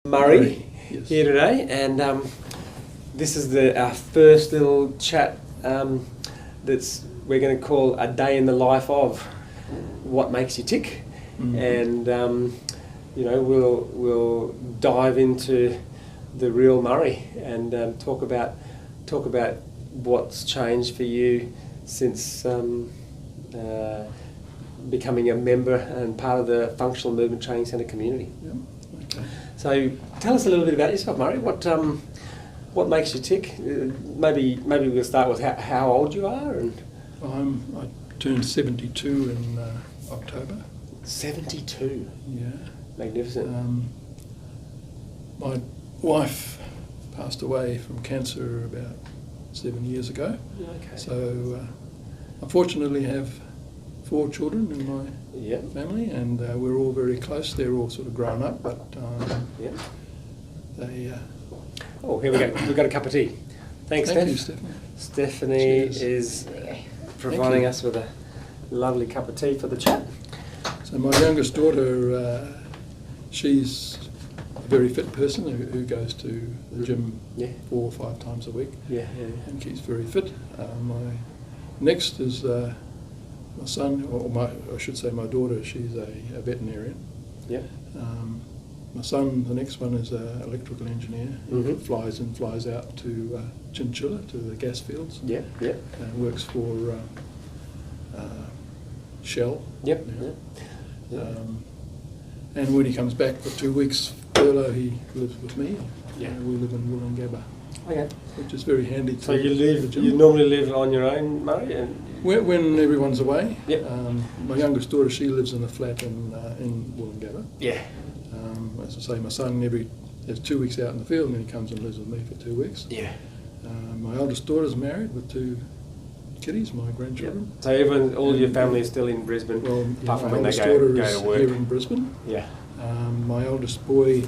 Murray Yes. here today, and this is our first little chat we're going to call a day in the life of what makes you tick, and we'll dive into the real Murray and talk about what's changed for you since becoming a member and part of the Functional Movement Training Centre community. Yep. Okay. So tell us a little bit about yourself, Murray. What makes you tick? Maybe we'll start with how old you are. And I turned 72 in October. 72. Yeah. Magnificent. My wife passed away from cancer about 7 years ago. Okay. So unfortunately have 4 children in my family, and we're all very close. They're all sort of grown up, but they... Oh, here we go. We've got a cup of tea. Thanks, Thank Steph. you, Stephanie. Stephanie Cheers. is providing us with a lovely cup of tea for the chat. So my youngest daughter, she's a very fit person who goes to the gym 4 or 5 times a week and keeps very fit. My next is my son, I should say my daughter. She's a veterinarian. Yeah. My son, the next one, is an electrical engineer. He flies in, flies out to Chinchilla, to the gas fields. Yeah. Yeah. Works for Shell. Yep. Now. And when he comes back for 2 weeks furlough, he lives with me. Yeah. We live in Wollongabba. Okay. Which is very handy. So you normally live on your own, Murray? And when everyone's away. Yep. My youngest daughter, she lives in a flat in Wollongabba. Yeah. As I say, my son has 2 weeks out in the field, and then he comes and lives with me for 2 weeks. Yeah. My eldest daughter's married with 2 kiddies, my grandchildren. So all your family is still in Brisbane, apart from when they go to work? Here in Brisbane. Yeah. My eldest boy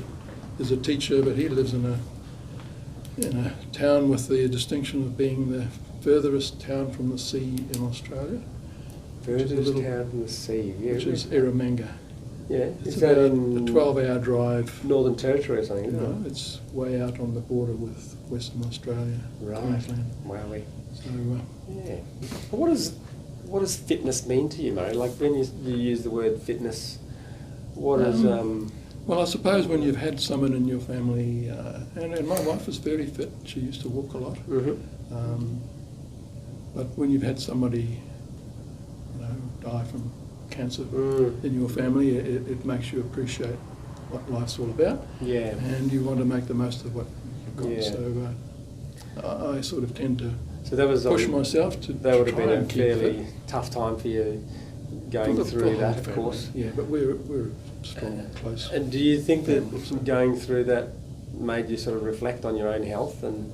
is a teacher, but he lives in a town with the distinction of being the furthest town from the sea in Australia. Furthest town from the sea, which is Eromanga. Yeah. It's about a 12-hour drive. Northern Territory or something, isn't it? No, it's way out on the border with Western Australia, Queensland. Wowee. So, yeah. What does fitness mean to you, Murray? Like when you use the word fitness, what is... Well, I suppose when you've had someone in your family, and my wife was very fit, she used to walk a lot, but when you've had somebody die from cancer in your family, it makes you appreciate what life's all about. Yeah. And you want to make the most of what you've got. Yeah. So I sort of tend to push myself to that would have been a fairly fit. Tough time for you going through that, of course. Yeah, but we're strong, close. And do you think that going through that made you sort of reflect on your own health and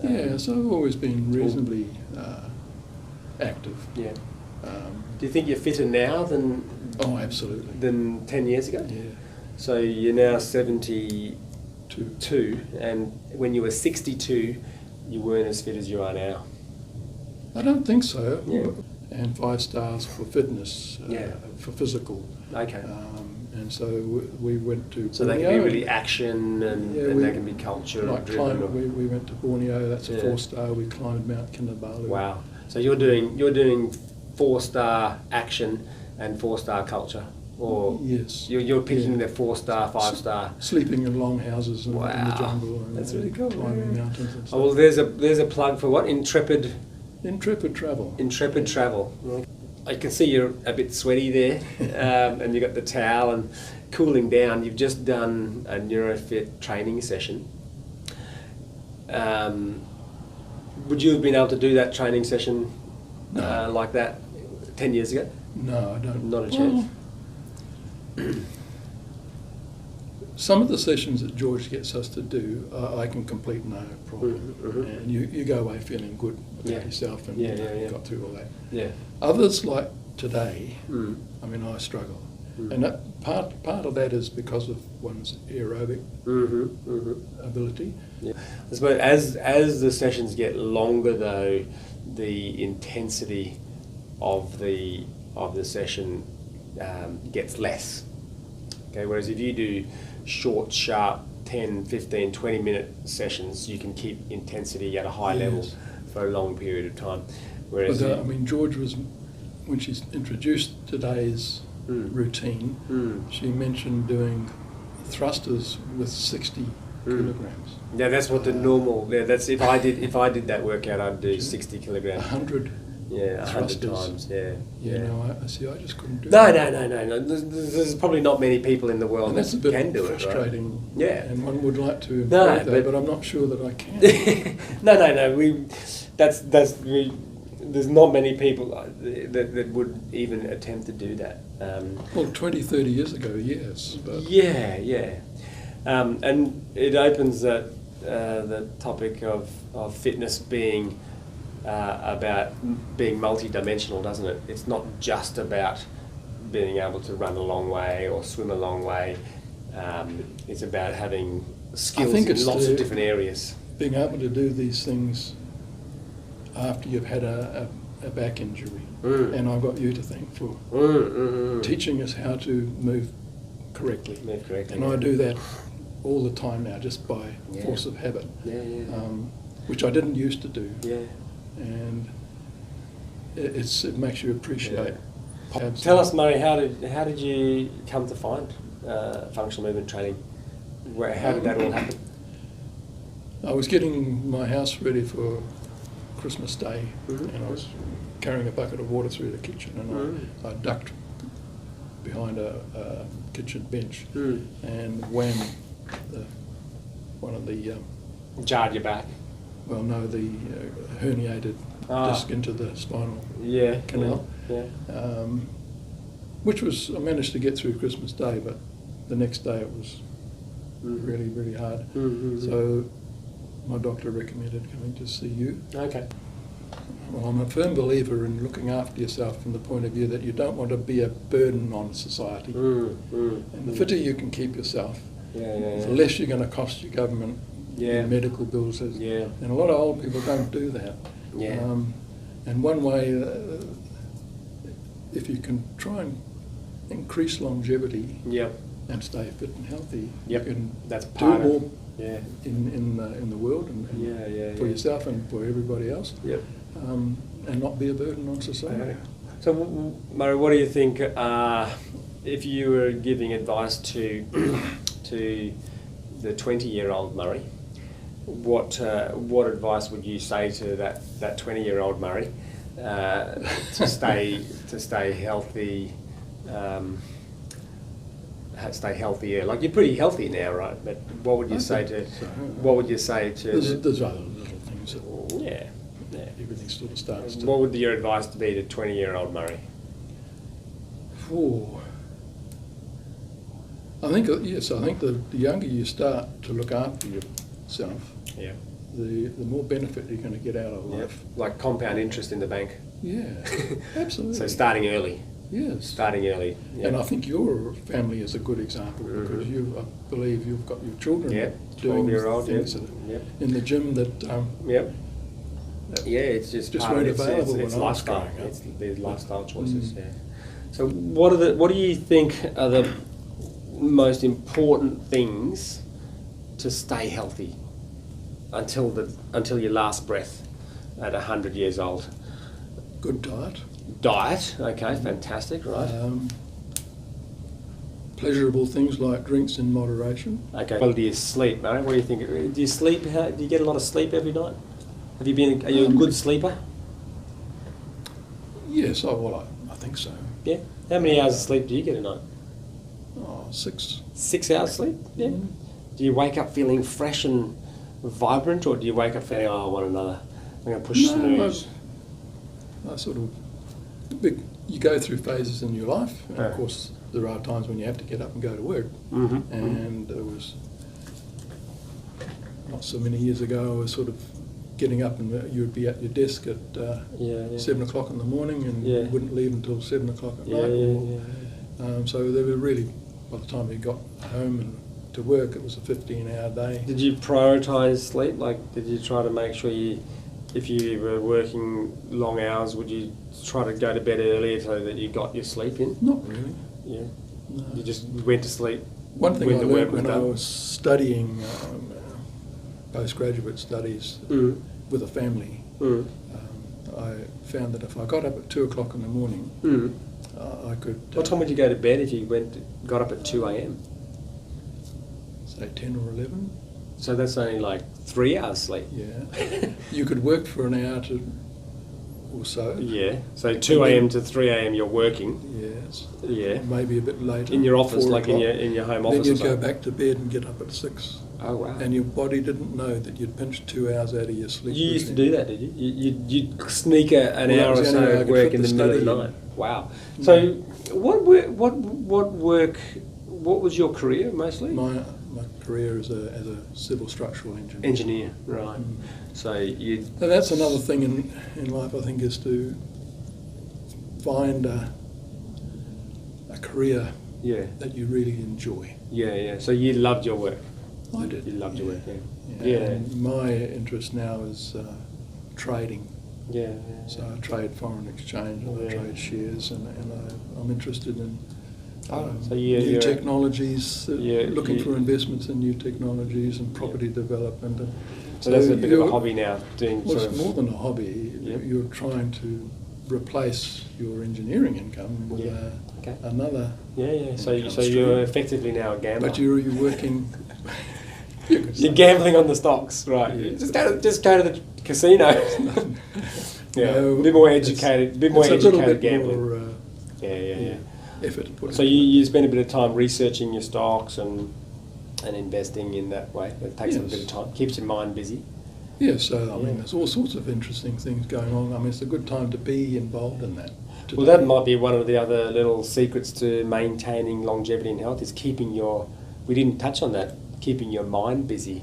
yeah, so I've always been reasonably active. Yeah. Do you think you're fitter now than... Oh, absolutely. Than 10 years ago? Yeah. So you're now 72, and when you were 62, you weren't as fit as you are now? I don't think so. Yeah. And 5 stars for fitness, for physical. Okay. And so we went to So Borneo. they can be really action and they can be culture driven. We went to Borneo, that's a 4-star. We climbed Mount Kinabalu. Wow. So you're doing 4-star action and 4-star culture? Or yes. You're picking the 4-star, 5-star? Sleeping in long houses in the jungle. And that's really cool. Climbing mountains and stuff. Oh, well, there's a plug for what? Intrepid travel. Intrepid travel. I can see you're a bit sweaty there, and you've got the towel and cooling down. You've just done a NeuroFit training session. Would you have been able to do that training session like that 10 years ago? No, I don't. Not a chance? Some of the sessions that George gets us to do, I can complete no problem. And you go away feeling good about yourself and you've got through all that. Yeah. Others, like today, I mean, I struggle. And that part of that is because of one's aerobic ability. Yeah. I suppose as the sessions get longer, though, the intensity of the session gets less. Okay, whereas if you do short, sharp 10, 15, 20-minute sessions, you can keep intensity at a high level for a long period of time. Whereas but, I mean, George was, when she introduced today's routine, she mentioned doing thrusters with 60 kilograms. Yeah, that's what the normal. Yeah, that's if I did that workout, I'd do 60 kilograms. 100. Yeah, 100 times. Yeah. No, I see. I just couldn't do it. No. There's probably not many people in the world And that's a that bit can do frustrating. it, right? Yeah. And one would like to improve that, but I'm not sure that I can. No. There's not many people that would even attempt to do that. Well, 20, 30 years ago, yes. But Yeah. And it opens the topic of fitness being about being multi-dimensional, doesn't it? It's not just about being able to run a long way or swim a long way. It's about having skills in lots of different areas. Being able to do these things after you've had a back injury. And I've got you to thank for teaching us how to move correctly. And I do that all the time now, just by force of habit, which I didn't used to do. And it makes you appreciate. Tell us, Murray, how did you come to find functional movement training? How did that all happen? I was getting my house ready for Christmas Day, and I was carrying a bucket of water through the kitchen, and I ducked behind a kitchen bench, and wham, one of the jarred your back. Well, no, the herniated disc into the spinal canal. Which was, I managed to get through Christmas Day, but the next day it was really, really hard. So my doctor recommended coming to see you. Okay. Well, I'm a firm believer in looking after yourself from the point of view that you don't want to be a burden on society. And the fitter you can keep yourself, the less you're going to cost your government your medical bills. And a lot of old people don't do that. And one way, if you can try and increase longevity and stay fit and healthy, you can do more in the world and for yourself and for everybody else, and not be a burden on society. So, Murray, what do you think if you were giving advice to the 20-year-old Murray? What advice would you say to that 20-year-old Murray to stay healthy? Stay healthier. Like, you're pretty healthy now, right? But what would you say to? What would you say to? There's other little things that everything sort of starts. What would your advice be to 20-year-old Murray? I think the younger you start to look after yourself, the more benefit you're going to get out of life. Like compound interest in the bank. Yeah, absolutely. So starting early. Yes. Starting early. And I think your family is a good example because I believe you've got your children doing 12-year-old things in the gym that it's just weren't available. It's lifestyle. It's the lifestyle choices. So what do you think are the most important things to stay healthy until your last breath at 100 years old? Good diet. Diet, okay, fantastic, right. Pleasurable things like drinks in moderation. Okay. Well, do you sleep, Murray? What do you think? Do you sleep? Do you get a lot of sleep every night? Are you a good sleeper? Yes, I think so. Yeah. How many hours of sleep do you get a night? 6. 6 hours sleep? Yeah. Do you wake up feeling fresh and vibrant, or do you wake up feeling, I want another, I'm going to push snooze? I sort of, you go through phases in your life, and of course there are times when you have to get up and go to work. And there was, not so many years ago, I was sort of getting up and you would be at your desk at 7 o'clock in the morning and you wouldn't leave until 7 o'clock at night. So they were really, by the time you got home and to work, it was a 15-hour day. Did you prioritise sleep? Like, did you try to make sure if you were working long hours, would you try to go to bed earlier so that you got your sleep in? Not really. Yeah. No. You just went to sleep. One thing when I the work learned when I done? was studying postgraduate studies with a family, I found that if I got up at 2 o'clock in the morning, I could... What time would you go to bed if you got up at 2 a.m? Say 10 or 11. So that's only like 3 hours sleep. Yeah. You could work for an hour or so. Yeah. So 2 a.m. to 3 a.m. you're working. Yes. Yeah. Or maybe a bit later. In your office, 4 like in o'clock. your home office. Then you'd or go something. back to bed and get up at 6. Oh wow. And your body didn't know that you'd pinched 2 hours out of your sleep. You used to routine. do that, did you? You'd sneak an Well, hour or that was the only way so I of could work fit in the the middle of the study night. in. Wow. So what was your career mostly? My career as a civil structural engineer. Engineer, right. So you... And that's another thing in life, I think, is to find a career that you really enjoy. Yeah. So you loved your work. I did. You loved your work, Yeah. And my interest now is trading. Yeah. So I trade foreign exchange and I trade shares, and I'm interested in So new you're technologies, looking for investments in new technologies and property development. So that's a bit of a hobby now, doing Well, sort it's of... more than a hobby. You're trying to replace your engineering income with another. Yeah. So stream. you're effectively now a gambler. But you're working. You're gambling on the stocks, right? Yeah. Just go to the casino. No, a bit more educated, gambling. More, Yeah. effort to put So into you spend a bit of time researching your stocks and investing in that way. It takes a bit of time, keeps your mind busy. Yeah, so I mean, there's all sorts of interesting things going on. I mean, it's a good time to be involved in that. Well, that might be one of the other little secrets to maintaining longevity and health, is keeping we didn't touch on that, keeping your mind busy.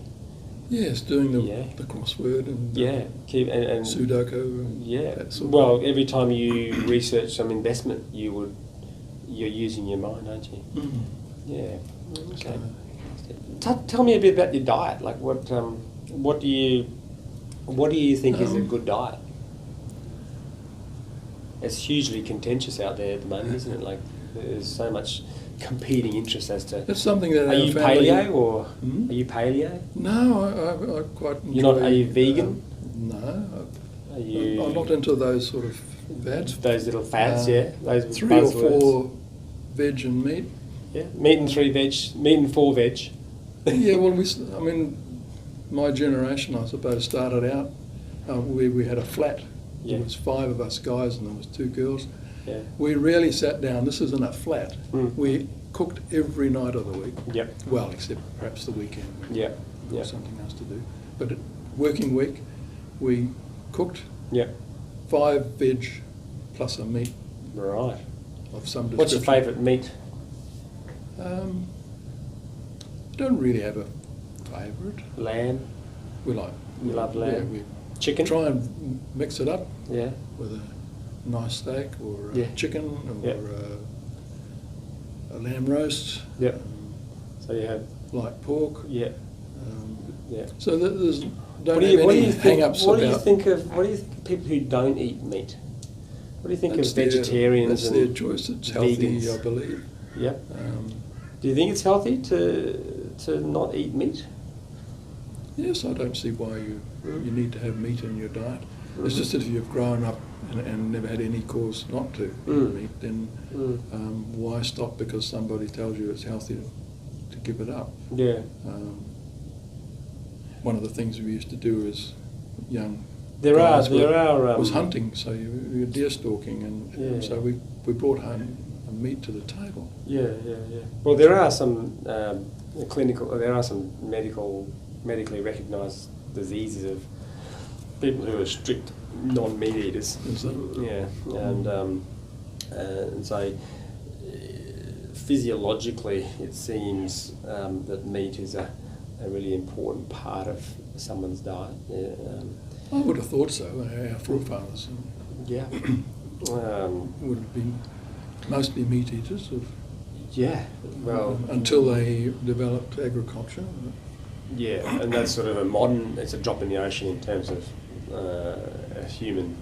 Yes, doing the crossword and and Sudoku and that sort of every time you research some investment, you're using your mind, aren't you? Mm. Yeah. Okay. Tell me a bit about your diet. Like what do you think is a good diet? It's hugely contentious out there at the moment, isn't it? Like there's so much competing interest as to... It's something that Are you paleo or... Hmm? Are you paleo? No, I quite enjoy... Are you vegan? No. Are you... I'm not into those sort of fads. Those little fads, Those 3 or buzzwords. 4 veg and meat. Yeah, meat and 3 veg, meat and 4 veg. Yeah, well, I mean, my generation, I suppose, started out, we had a flat. There was 5 of us guys and there was 2 girls. Yeah. We rarely sat down. This is in a flat. We cooked every night of the week. Yep. Well, except perhaps the weekend when there was something else to do. But working week, we cooked 5 veg plus a meat. Right. Of some description. What's your favourite meat? Don't really have a favourite. Lamb. We like. You love lamb. Yeah, we Chicken. try and mix it up. Yeah. With a nice steak or chicken or a lamb roast. Yep. So you have like pork. Yeah. So there's What do you hang-ups think? What do you about. think of people who don't eat meat? What do you think of vegetarians That's and their choice. It's healthy, vegans? I believe. Yep. Do you think it's healthy to not eat meat? Yes, I don't see why you need to have meat in your diet. It's just that if you've grown up and never had any cause not to eat meat, then why stop because somebody tells you it's healthy to give it up? Yeah. One of the things we used to do as young There are was hunting, so you were deer stalking, and so we brought home meat to the table. Yeah. Well, there are some medically recognised diseases of people who are strict non-meat eaters. Is that? Yeah, and so physiologically, it seems that meat is a really important part of someone's diet. I would have thought so. Our forefathers would have been mostly meat eaters. Until they developed agriculture. Yeah, and that's sort of it's a drop in the ocean in terms of human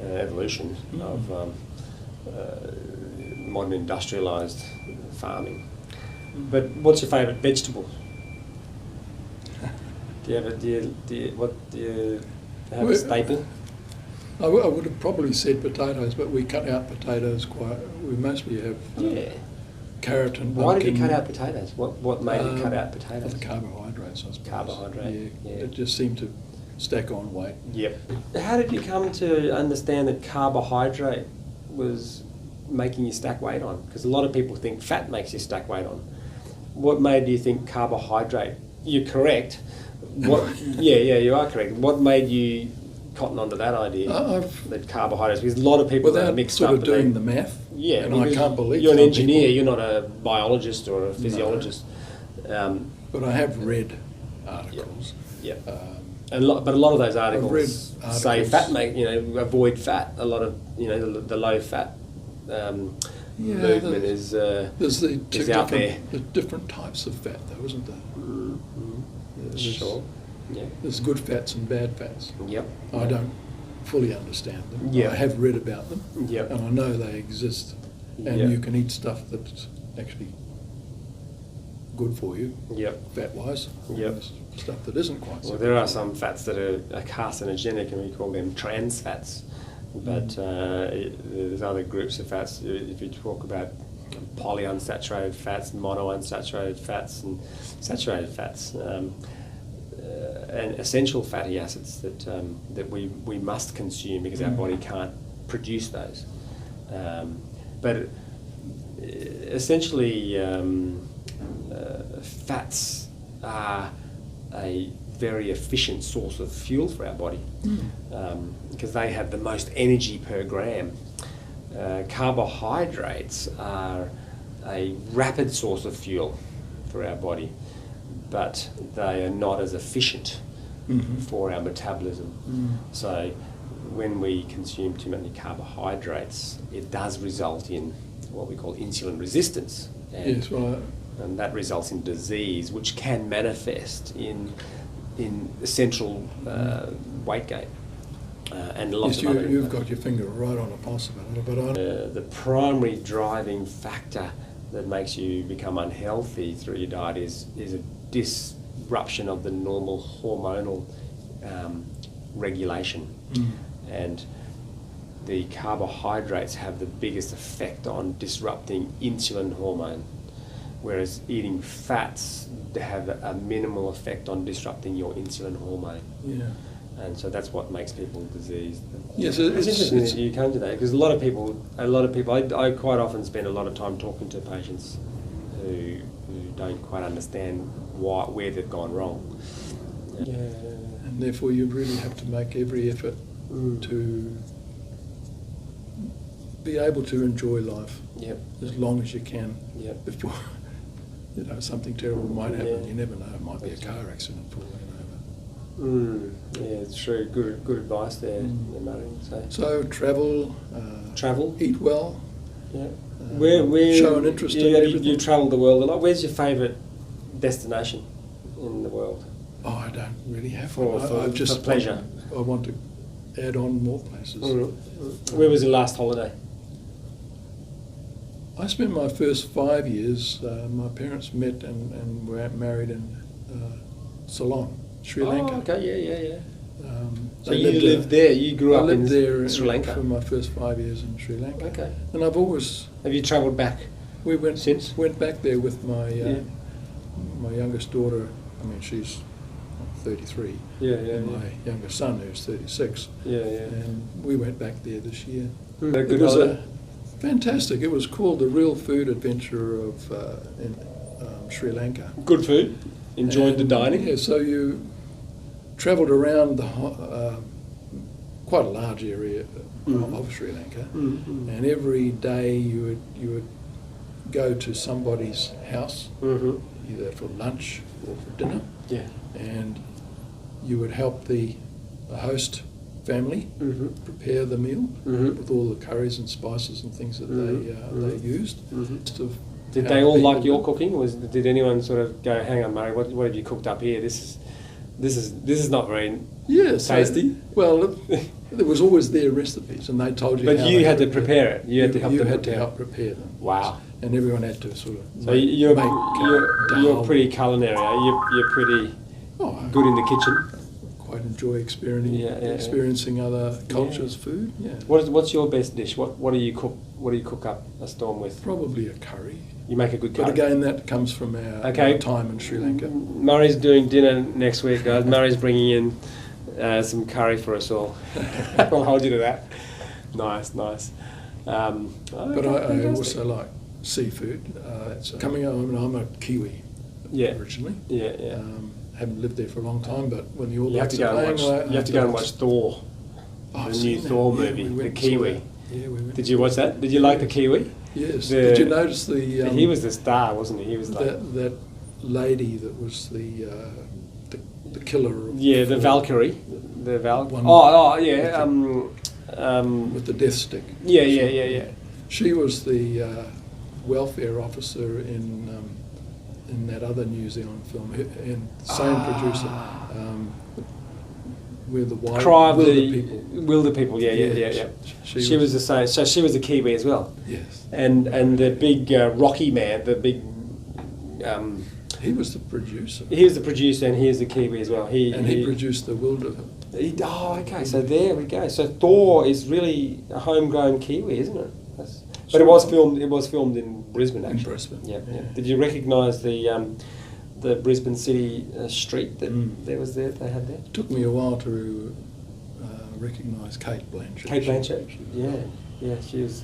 evolution of modern industrialised farming. But what's your favourite vegetable? Do you have a staple? I would have probably said potatoes, but we cut out potatoes quite. We mostly have carrot and pumpkin. Why did you cut out potatoes? What made you cut out potatoes? For the carbohydrates, I suppose. Carbohydrate. Yeah. It just seemed to stack on weight. Yep. How did you come to understand that carbohydrate was making you stack weight on? Because a lot of people think fat makes you stack weight on. What made you think carbohydrate? You're correct. You are correct. What made you cotton onto that idea that carbohydrates? Because a lot of people without mixed sort up of doing the math. Yeah, and I can't believe you're an some engineer. people, you're not a biologist or a physiologist. But I have read articles. Yeah. But a lot of those articles say fat avoid fat. A lot of the low fat movement is there's out there. There's different types of fat, though, isn't there? Sure. Yeah. There's good fats and bad fats. Yep. I don't fully understand them. Yeah. I have read about them. Yep. And I know they exist. And you can eat stuff that's actually good for you. Yep. Fat-wise. Yep. There's stuff that isn't quite so Well, there are some fats that are carcinogenic, and we call them trans fats. But there's other groups of fats. If you talk about polyunsaturated fats, monounsaturated fats, and saturated fats, and essential fatty acids that we must consume because our body can't produce those. But essentially, fats are a very efficient source of fuel for our body because they have the most energy per gram. Carbohydrates are a rapid source of fuel for our body, but they are not as efficient for our metabolism. So when we consume too many carbohydrates, it does result in what we call insulin resistance. Yes, right. And that results in disease, which can manifest in essential weight gain and lots of other. You've got your finger right on a pulse about it, but the primary driving factor that makes you become unhealthy through your diet is a disruption of the normal hormonal regulation, and the carbohydrates have the biggest effect on disrupting insulin hormone, whereas eating fats have a minimal effect on disrupting your insulin hormone. Yeah. And so that's what makes people diseased. Yes, it's interesting that you came to that, because a lot of people, I quite often spend a lot of time talking to patients who don't quite understand where they've gone wrong. Yeah. And therefore you really have to make every effort to be able to enjoy life as long as you can before something terrible might happen. You never know, it might be a car accident falling over. Yeah, it's true. Good advice there, Murray. So travel, eat well. Yeah. Where show an interest in everything. You travel the world a lot. Where's your favourite destination in the world? Oh, I don't really have for pleasure. I want to add on more places. Where was your last holiday? I spent my first 5 years. My parents met and were married in Ceylon, Sri Lanka. Oh, okay, yeah. So They you lived there. You grew up in there Sri Lanka for my first 5 years in Sri Lanka. Okay. And I've always. Have you travelled back? We went since. Went back there with my my youngest daughter. I mean, she's 33. And my youngest son, who's 36. And we went back there this year. It was fantastic. It was called the Real Food Adventure of in Sri Lanka. Good food. Enjoyed the dining. Yeah, so you travelled around quite a large area of Sri Lanka, and every day you would go to somebody's house, either for lunch or for dinner, and you would help the host family prepare the meal with all the curries and spices and things that they used. Did they all like your cooking? Did anyone sort of go, hang on, Murray, what have you cooked up here? This is not very Yeah, tasty? Well, there was always their recipes, and they told you. But how you they had to would prepare it. You had to help You them had to prepare. help prepare them. Wow. And everyone had to sort of. So make you're dal. pretty culinary. You're pretty good in the kitchen. Quite enjoy experiencing experiencing other cultures' food. Yeah. What's your best dish? What do you cook? What do you cook up a storm with? Probably a curry. You make a good curry. But again, that comes from our time in Sri Lanka. Murray's doing dinner next week, guys. Murray's bringing in some curry for us all. I'll hold you to that. Nice. But I also like seafood. Coming out, I'm a Kiwi originally. Yeah. Haven't lived there for a long time, but when the All You have to Blacks go are and watch. playing, You have to go and watch Thor, the new Thor movie, the Kiwi. Yeah, we went. Did you watch that? Did you like the Kiwi? Yes. Did you notice the? He was the star, wasn't he? He was like that lady that was the killer. Of the Valkyrie, the One- with the death stick. Yeah. She was the welfare officer in that other New Zealand film, and same producer, with the white Wilder people. Yeah. She was the same. So she was a Kiwi as well. Yes. And the big Rocky man, the big. He was the producer. He was the producer, and he is the Kiwi as well. He produced the Wilder. Okay. So there we go. So Thor is really a homegrown Kiwi, isn't it? But it was filmed in Brisbane, actually. In Brisbane. Yeah. Did you recognise the Brisbane City street that they had there? It took me a while to recognise Kate Blanchett. Kate Blanchett. Yeah. She was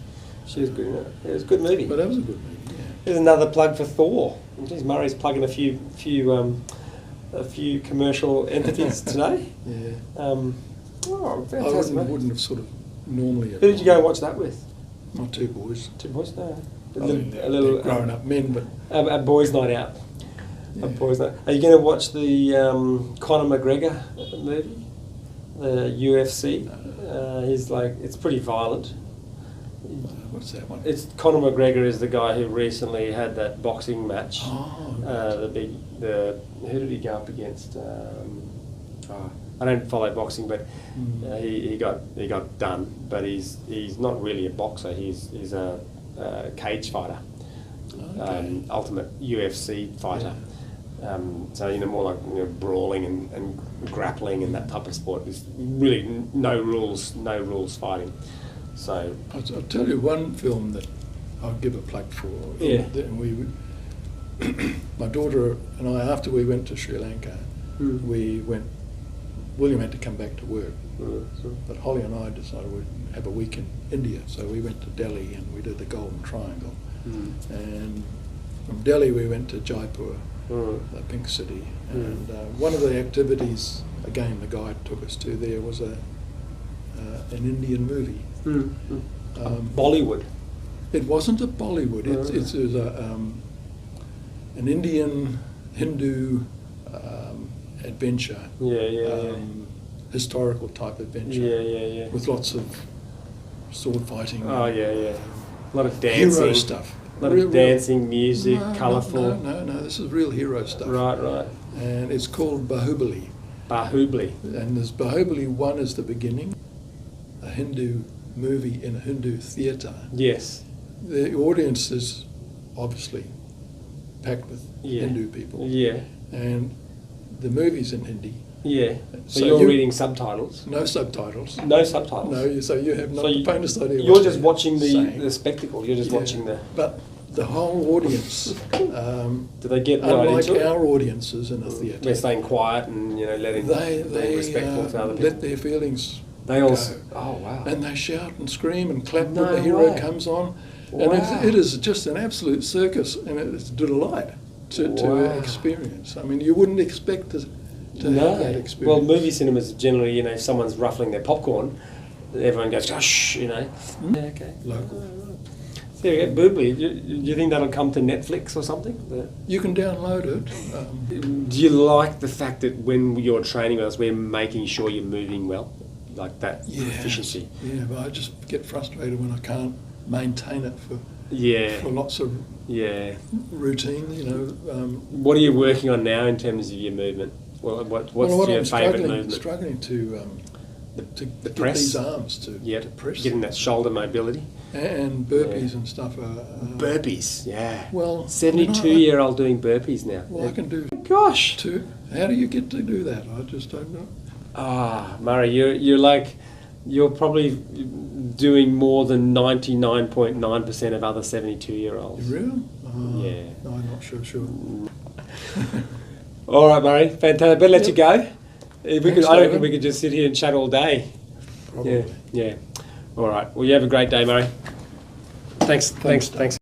good in it. It was a good movie. But that was a good movie. Yeah. There's another plug for Thor. Geez, Murray's plugging a few commercial entities today. Yeah. Fantastic. I wouldn't have sort of normally. Who did you go and watch that with? My two boys. Two boys? No. They're grown-up men, but a boys' night out. Yeah. A boys' night. Are you going to watch the Conor McGregor movie, the UFC? He's like, it's pretty violent. What's that one? It's Conor McGregor is the guy who recently had that boxing match. Oh, Who did he go up against? I don't follow boxing, but he got done. But he's not really a boxer. He's a cage fighter, ultimate UFC fighter. Yeah. So more like brawling and grappling and that type of sport. There's really no rules fighting. So I'll tell you one film that I'll give a plug for. Yeah. And my daughter and I, after we went to Sri Lanka, William had to come back to work, but Holly and I decided we'd have a week in India. So we went to Delhi and we did the Golden Triangle. And from Delhi we went to Jaipur, the Pink City. And one of the activities, again, the guide took us to there was an Indian movie. Bollywood. It wasn't a Bollywood. It was an Indian Hindu adventure. Historical type adventure. With lots of sword fighting. A lot of dancing. Hero stuff. A lot of dancing, music, colourful. No, this is real hero stuff. Right. And it's called Bahubali. And there's Bahubali 1 is the beginning, a Hindu movie in a Hindu theatre. Yes. The audience is obviously packed with Hindu people. Yeah. And the movie's in Hindi. Yeah. So you're reading subtitles? No subtitles. No subtitles? No, so you have not the faintest idea. You're just watching the spectacle. You're just watching the... But the whole audience... do they get right unlike into it? our audiences in a theatre. They're staying quiet and letting being respectful to other people. Let their feelings They all... go. Oh, wow. And they shout and scream and clap No when the hero way. comes on. Wow. And it is just an absolute circus, and it's a delight to experience. I mean, you wouldn't expect to have that experience. Well, movie cinemas generally, if someone's ruffling their popcorn, everyone goes, shh, Yeah, okay. Local. There you go, Boobly. Do you think that'll come to Netflix or something? You can download it. Do you like the fact that when you're training with us, we're making sure you're moving well? Like that efficiency? Yeah, but I just get frustrated when I can't maintain it for lots of routine, What are you working on now in terms of your movement? Well, what's what your I'm favourite movement? struggling to The get press? these arms to press. Getting that shoulder mobility. And burpees and stuff are... Burpees, yeah. Well... 72-year-old doing burpees now. Well, I can do... Gosh! Two. How do you get to do that? I just don't know. Murray, you're probably doing more than 99.9% of other 72-year-olds. Really? Yeah. No, I'm not sure. All right, Murray, fantastic. Better let you go. I don't think we could just sit here and chat all day. Probably. Yeah. All right. Well, you have a great day, Murray. Thanks.